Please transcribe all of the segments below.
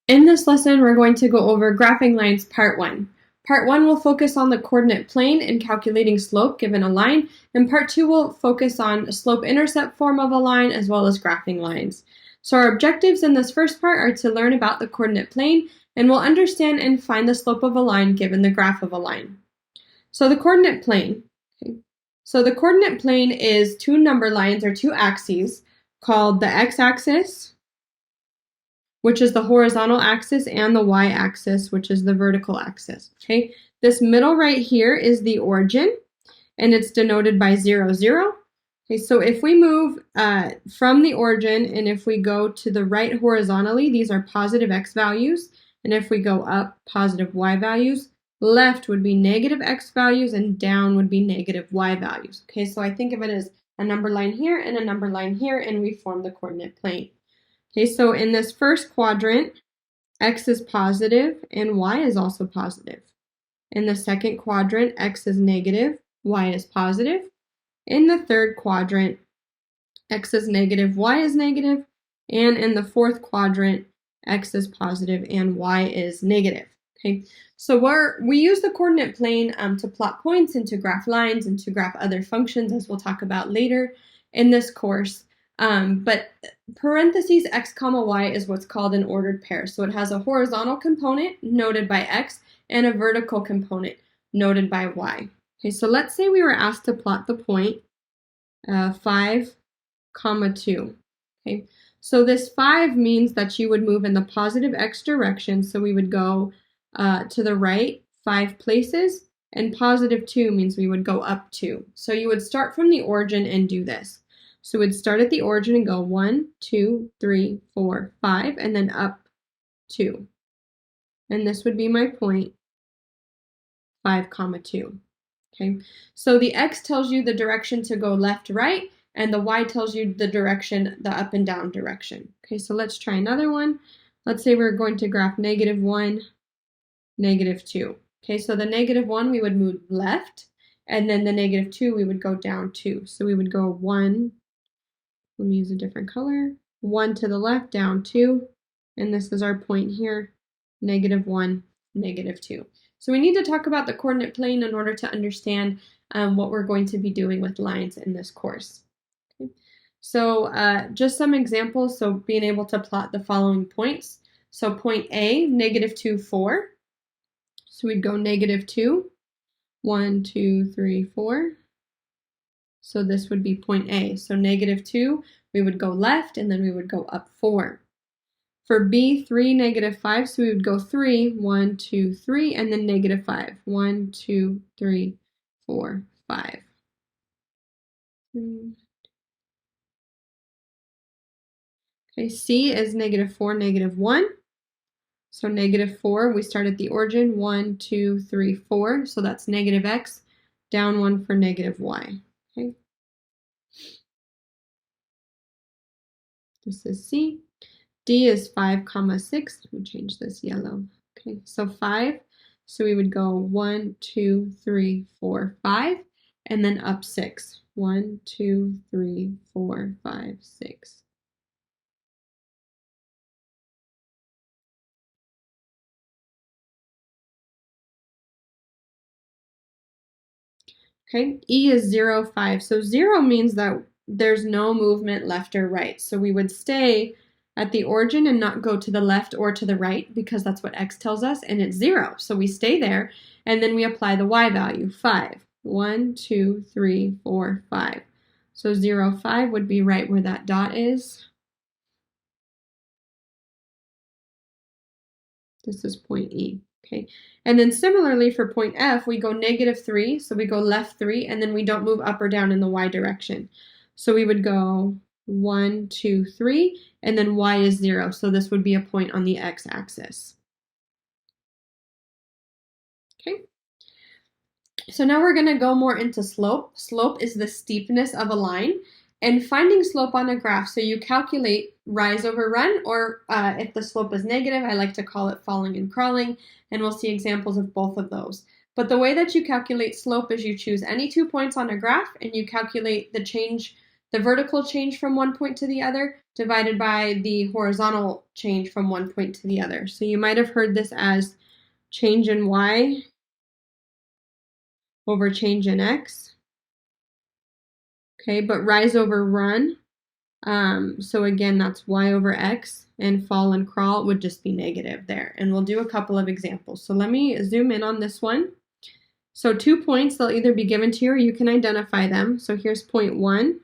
In this lesson, we're going to go over graphing lines part 1. Part 1 will focus on the coordinate plane and calculating slope given a line, and part 2 will focus on slope-intercept form of a line as well as graphing lines. So our objectives in this first part are to learn about the coordinate plane, and we'll understand and find the slope of a line given the graph of a line. So the coordinate plane. So the coordinate plane is two number lines or two axes called the x-axis, which is the horizontal axis, and the y-axis, which is the vertical axis. Okay, this middle right here is the origin, and it's denoted by 0, 0. Okay, so if we move from the origin, and if we go to the right horizontally, these are positive x values, and if we go up, positive y values. Left would be negative x values, and down would be negative y values. Okay, so I think of it as a number line here and a number line here, and we form the coordinate plane. Okay, so in this first quadrant, x is positive and y is also positive. In the second quadrant, x is negative, y is positive. In the third quadrant, x is negative, y is negative. And in the fourth quadrant, x is positive and y is negative. Okay, so we use the coordinate plane to plot points and to graph lines and to graph other functions, as we'll talk about later in this course. But parentheses x comma y is what's called an ordered pair. So it has a horizontal component noted by x and a vertical component noted by y. Okay, so let's say we were asked to plot the point 5, comma 2. Okay, so this 5 means that you would move in the positive x direction. So we would go to the right 5 places, and positive 2 means we would go up 2. So you would start from the origin and do this. So we'd start at the origin and go 1, 2, 3, 4, 5, and then up 2. And this would be my point, 5, comma 2. Okay, so the x tells you the direction to go left, right, and the y tells you the direction, the up and down direction. Okay, so let's try another one. Let's say we're going to graph negative 1, negative 2. Okay, so the negative 1 we would move left, and then the negative 2 we would go down 2. So we would go 1, let me use a different color, 1 to the left, down 2, and this is our point here, negative 1, negative 2. So we need to talk about the coordinate plane in order to understand what we're going to be doing with lines in this course. Okay. So just some examples, so being able to plot the following points. So point A, negative 2, 4. So we'd go negative 2, 1, 2, 3, 4. So this would be point A. So negative 2, we would go left, and then we would go up 4. For B, 3, negative 5, so we would go 3, 1, 2, 3, and then negative 5. 1, 2, 3, 4, 5. Okay, C is negative 4, negative 1. So negative 4, we start at the origin, 1, 2, 3, 4. So that's negative x, down 1 for negative y. Okay. This is C. D is 5, comma 6. Let me change this yellow. Okay, so 5. So we would go 1, 2, 3, 4, 5, and then up 6. 1, 2, 3, 4, 5, 6. Okay, E is 0, 5. So 0 means that there's no movement left or right. So we would stay at the origin and not go to the left or to the right because that's what x tells us, and it's 0. So we stay there, and then we apply the y value, 5. 1, 2, 3, 4, 5. So 0, 5 would be right where that dot is. This is point E. Okay, and then similarly for point F, we go negative 3, so we go left 3, and then we don't move up or down in the y direction. So we would go 1, 2, 3, and then y is 0, so this would be a point on the x-axis. Okay, so now we're going to go more into slope. Slope is the steepness of a line, and finding slope on a graph, so you calculate rise over run, or if the slope is negative, I like to call it falling and crawling, and we'll see examples of both of those. But the way that you calculate slope is you choose any 2 points on a graph, and you calculate the the vertical change from one point to the other divided by the horizontal change from one point to the other. So you might have heard this as change in y over change in x. Okay, but rise over run. So again, that's y over x, and fall and crawl would just be negative there. And we'll do a couple of examples. So let me zoom in on this one. So 2 points, they'll either be given to you or you can identify them. So here's point 1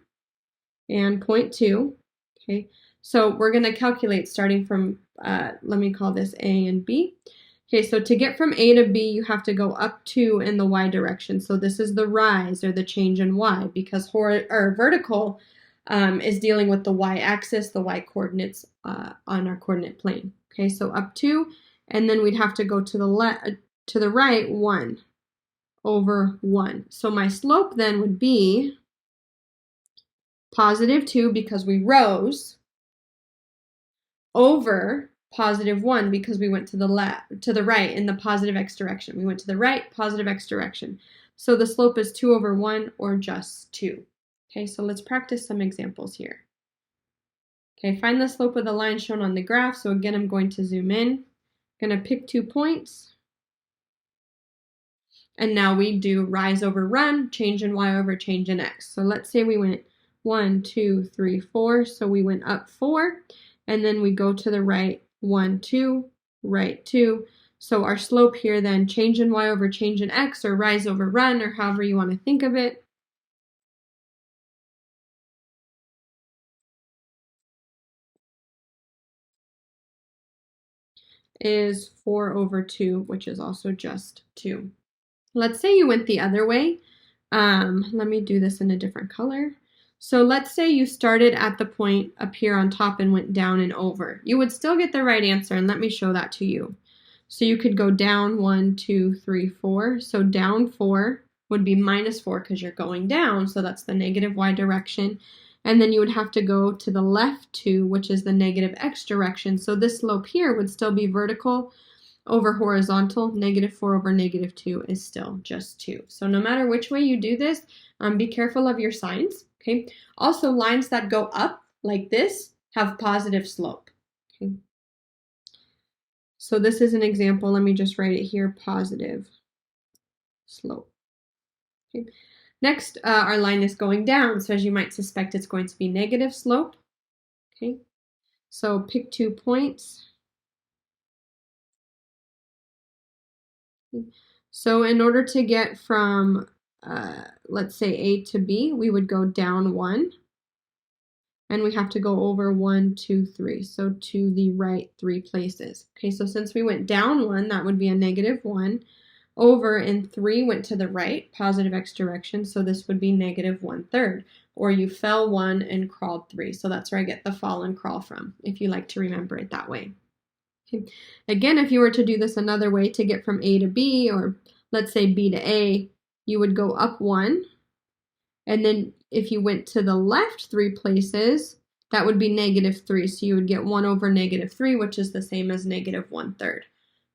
and point 2. Okay, so we're going to calculate starting from, let me call this A and B. Okay, so to get from A to B, you have to go up 2 in the y direction. So this is the rise or the change in y, because vertical is dealing with the y-axis, the y-coordinates on our coordinate plane. Okay, so up 2, and then we'd have to go to the right 1 over 1. So my slope then would be positive 2 because we rose, over positive 1 because we went to the right in the positive x direction. We went to the right, positive x direction. So the slope is 2 over 1 or just 2. Okay, so let's practice some examples here. Okay, find the slope of the line shown on the graph. So again, I'm going to zoom in. I'm going to pick 2 points. And now we do rise over run, change in y over change in x. So let's say we went 1, 2, 3, 4. So we went up 4, and then we go to the right 1, 2, right 2. So our slope here then, change in y over change in x, or rise over run, or however you want to think of it, is 4 over 2, which is also just 2. Let's say you went the other way. Let me do this in a different color. So let's say you started at the point up here on top and went down and over. You would still get the right answer, and let me show that to you. So you could go down 1, 2, 3, 4. So down 4 would be minus 4 because you're going down, so that's the negative y direction. And then you would have to go to the left 2, which is the negative x direction. So this slope here would still be vertical over horizontal. Negative 4 over negative 2 is still just 2. So no matter which way you do this, be careful of your signs. Okay. Also, lines that go up like this have positive slope. Okay. So this is an example. Let me just write it here, positive slope. Okay. Next, our line is going down. So as you might suspect, it's going to be negative slope. Okay. So pick 2 points. Okay. So in order to get from, let's say A to B, we would go down 1. And we have to go over 1, 2, 3. So to the right 3 places. Okay, so since we went down 1, that would be a negative 1. Over and 3 went to the right, positive x direction. So this would be negative 1/3. Or you fell 1 and crawled 3. So that's where I get the fall and crawl from, if you like to remember it that way. Okay. Again, if you were to do this another way to get from A to B, or let's say B to A, you would go up 1. And then if you went to the left 3 places, that would be negative 3. So you would get 1 over negative 3, which is the same as negative 1/3.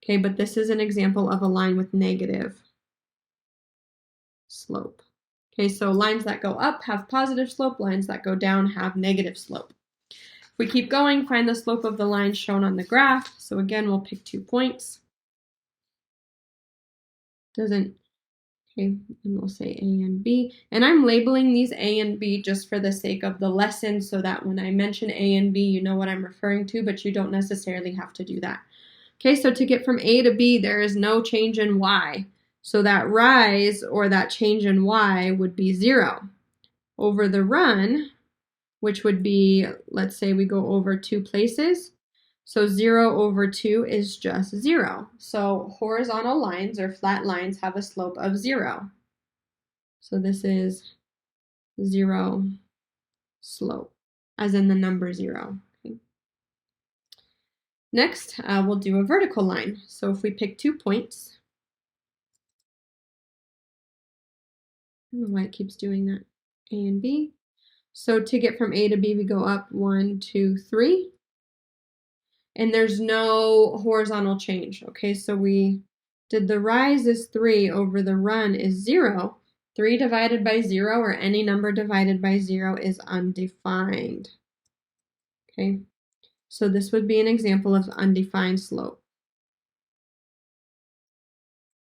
Okay, but this is an example of a line with negative slope. Okay, so lines that go up have positive slope, lines that go down have negative slope. If we keep going, find the slope of the line shown on the graph. So again, we'll pick 2 points. Okay, and we'll say A and B. And I'm labeling these A and B just for the sake of the lesson so that when I mention A and B, you know what I'm referring to, but you don't necessarily have to do that. Okay, so to get from A to B, there is no change in y. So that rise or that change in y would be 0. Over the run, which would be, let's say we go over 2 places. So 0 over 2 is just 0. So horizontal lines or flat lines have a slope of 0. So this is 0 slope, as in the number 0. Okay. Next, we'll do a vertical line. So if we pick 2 points, I don't know why it keeps doing that, A and B. So to get from A to B, we go up 1, 2, 3. And there's no horizontal change. Okay, so we did the rise is 3 over the run is 0. 3 divided by 0 or any number divided by 0 is undefined. Okay, so this would be an example of undefined slope.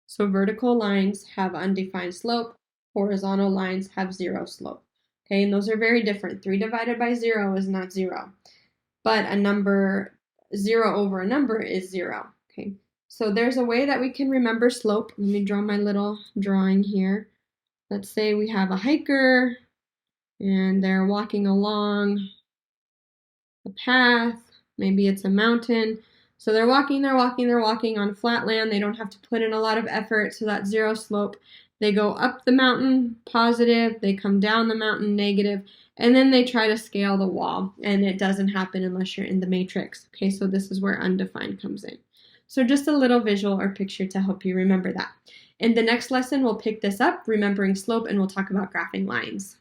So vertical lines have undefined slope, horizontal lines have 0 slope. Okay, and those are very different. 3 divided by 0 is not 0, but a number 0 over a number is 0. Okay, so there's a way that we can remember slope. Let me draw my little drawing here. Let's say we have a hiker and they're walking along a path. Maybe it's a mountain. So they're walking on flat land. They don't have to put in a lot of effort, so that's 0 slope. They go up the mountain, positive. They come down the mountain, negative. And then they try to scale the wall, and it doesn't happen unless you're in the matrix. Okay, so this is where undefined comes in. So just a little visual or picture to help you remember that. In the next lesson, we'll pick this up, remembering slope, and we'll talk about graphing lines.